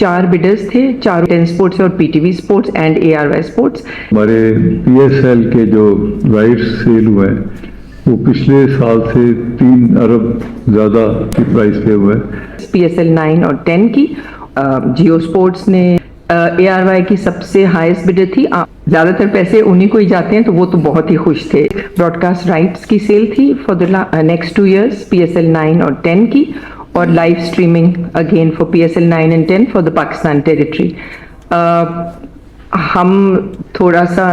4 bidders थे, चारों ten sports और PTV sports and ARY sports. हमारे पीएसएल के जो राइट्स सेल हुए हैं वो पिछले साल से 3 अरब ज़्यादा की प्राइस पे हुए हैं। पीएसएल 9 और 10 की जियो स्पोर्ट्स ने एआरवाई की सबसे हाईएस्ट बिडर थी। ज़्यादातर पैसे उन्हीं को ही जाते हैं, तो वो तो बहुत ही खुश थे। ब्रॉडकास्ट राइट्स की सेल थी for the next 2 years PSL 9 और 10 की, और live streaming again for PSL 9 and 10 for the Pakistan territory. हम थोड़ा सा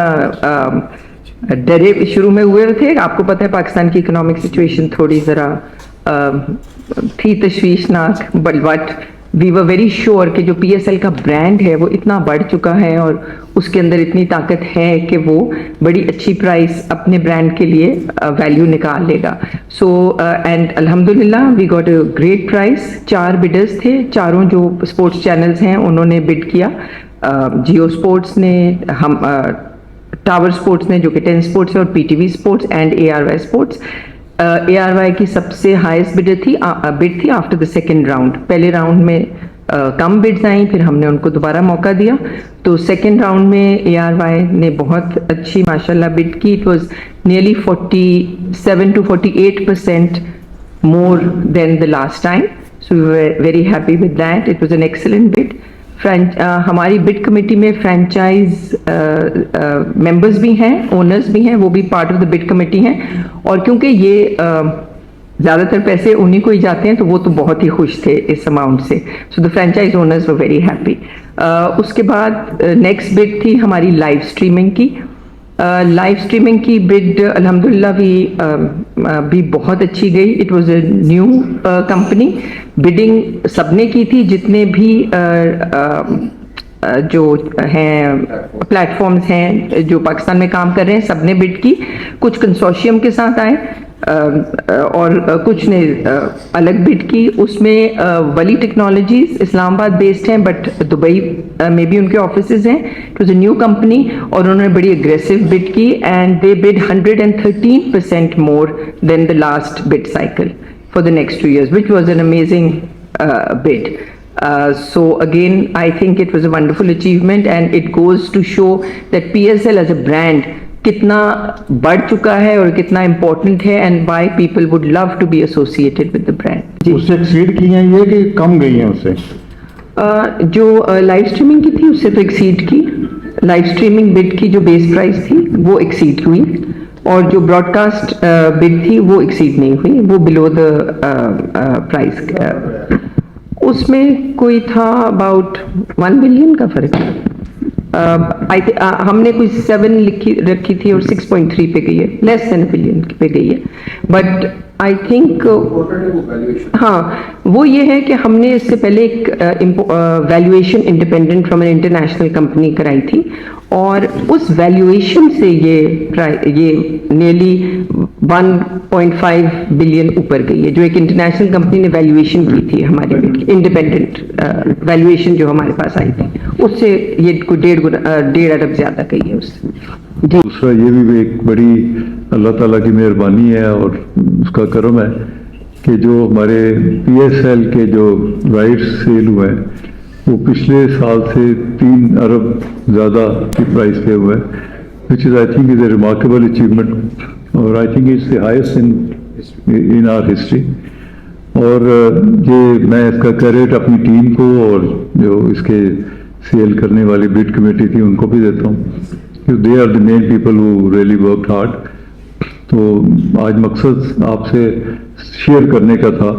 डरे शुरू में हुए थे। आपको पता है पाकिस्तान की इकोनॉमिक सिचुएशन थोड़ी ज़रा थी तशवीशनाक, but we were very sure कि जो पीएसएल का ब्रांड है वो इतना बढ़ चुका है और उसके अंदर इतनी ताकत है कि वो बड़ी अच्छी प्राइस अपने ब्रांड के लिए वैल्यू निकाल लेगा। सो एंड अल्हम्दुलिल्लाह we got a great price. 4 bidders थे, चारों जो स्पोर्ट्स चैनल्स हैं उन्होंने बिड किया। जियो स्पोर्ट्स ने, हम टावर स्पोर्ट्स ने जो कि 10 स्पोर्ट्स और PTV sports and ARY sports. ARY की सबसे हाईएस्ट बिड थी आफ्टर द सेकेंड राउंड। पहले राउंड में कम बिड्स आई, फिर हमने उनको दोबारा मौका दिया, तो सेकेंड राउंड में एआरवाई ने बहुत अच्छी माशाल्लाह बिड की। It was nearly 47 to 48% more than the last time, so we were very happy with that. It was an excellent bid. हमारी बिड कमेटी में फ्रेंचाइज मेंबर्स भी हैं, ओनर्स भी हैं, वो भी part of the bid committee हैं। और क्योंकि ये ज़्यादातर पैसे उन्हीं को ही जाते हैं, तो वो तो बहुत ही खुश थे इस अमाउंट से। So the franchise owners were very happy. उसके बाद नेक्स्ट बिड थी हमारी लाइव स्ट्रीमिंग की। लाइव स्ट्रीमिंग की बिड अल्हम्दुलिल्लाह भी बहुत अच्छी गई। It was a new company. Bidding सबने की थी, जितने भी जो हैं प्लेटफॉर्म्स हैं जो पाकिस्तान में काम कर रहे हैं, सबने बिड की। कुछ कंसोर्शियम के साथ आए और कुछ ने अलग बिड की। उसमें वली टेक्नोलॉजीज इस्लामाबाद बेस्ड हैं, बट दुबई में भी उनके ऑफिसेज हैं। It was a new company और उन्होंने बड़ी अग्रेसिव बिड की and they bid 113% more than the last bid cycle for the next 2 years, which was an amazing bid. So again, I think it was a wonderful achievement, and it goes to show that PSL as a brand कितना बढ़ चुका है और कितना important है, and why people would love to be associated with the brand. उससे exceed की हैं ये कि कम गई हैं उससे? जो लाइव स्ट्रीमिंग की थी उससे तो एक्सीड की। लाइव स्ट्रीमिंग बिड की जो बेस प्राइस थी वो एक्सीड हुई, और जो ब्रॉडकास्ट बिड थी वो एक्सीड नहीं हुई, वो बिलो द प्राइस। उसमें कोई था अबाउट 1 बिलियन का फर्क। हमने कोई 7 रखी थी और 6.3 पे गई है, लेस देन बिलियन पे गई है। बट आई थिंक हाँ, वो ये है कि हमने इससे पहले एक valuation independent from an international company कराई थी, और उस वैल्यूएशन से ये नियरली 1.5 बिलियन ऊपर गई है, जो एक इंटरनेशनल कंपनी ने वैल्यूएशन की थी हमारी इंडिपेंडेंट वैल्यूएशन जो हमारे पास आई थी, उससे ये कोई 1.5 अरब ज्यादा गई है उससे। दूसरा ये भी एक बड़ी अल्लाह ताला की मेहरबानी है और उसका करम है कि जो हमारे पीएसएल के जो राइट्स सेल हुए हैं वो पिछले साल से 3 अरब ज़्यादा की प्राइस पे हुआ है, which is I think is a remarkable achievement, और I think it's the highest in our history. और ये मैं इसका क्रेडिट अपनी टीम को और जो इसके सेल करने वाली बिड कमेटी थी उनको भी देता हूँ। They are the main people who really work hard. तो आज मकसद आपसे शेयर करने का था।